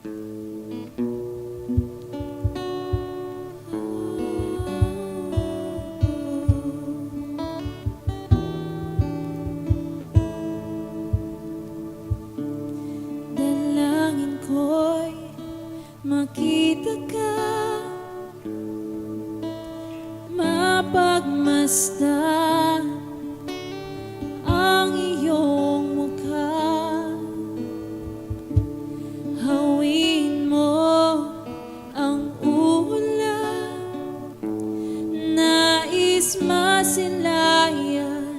Dalangin ko'y makita ka, mapagmasdan ang iyong mukha. Hawin mo ang ulap, nais masilayan,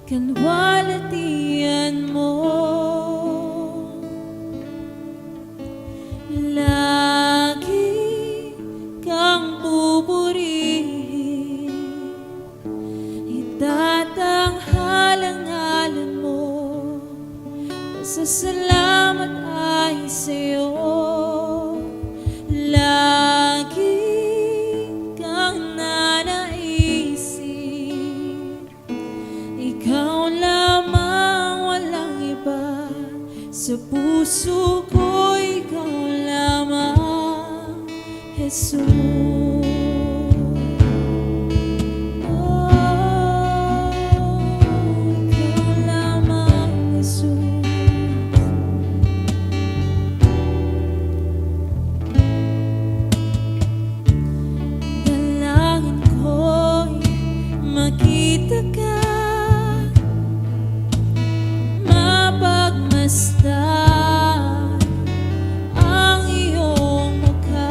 kalwalatian mo. Lagi kang pupurihin, itatanghalang-ngalan mo, pasasalamat ay sa'yo. Lagi kang nanaisin, ikaw lamang, walang iba. Sa puso ko, ikaw lamang, Jesus. Makita ka, mapagmasdan ang iyong mukha.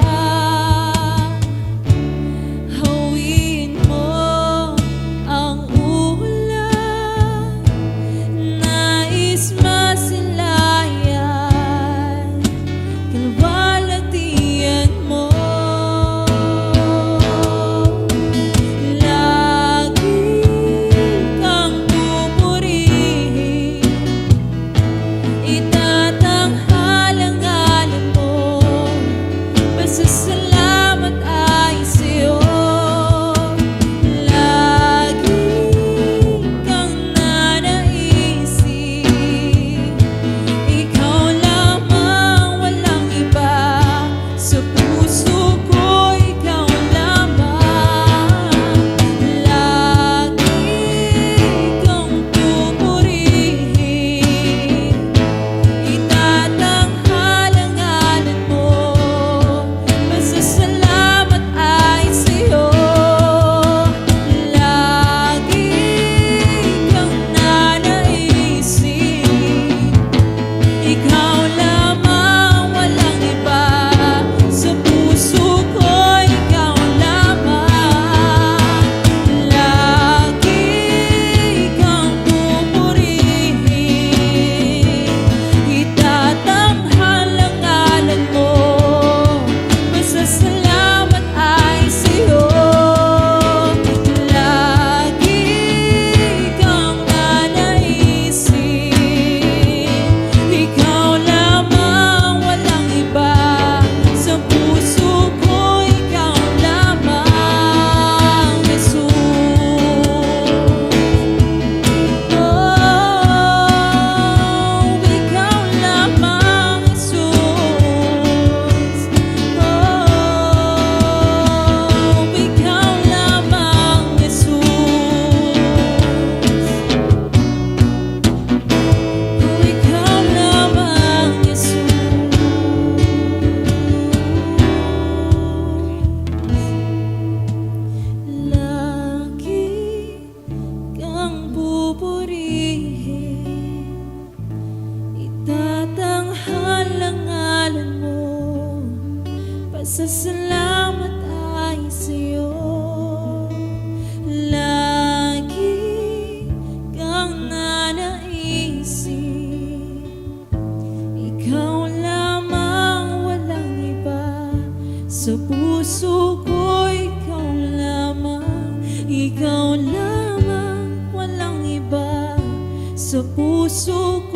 Hawin mo ang ulap, nais masilayan, kalwalatian mo. Pasasalamat ay sa'yo. Lagi kang nanaisin, ikaw lamang, walang iba. Sa puso ko, ikaw lamang, ikaw lamang, walang iba. Sa puso ko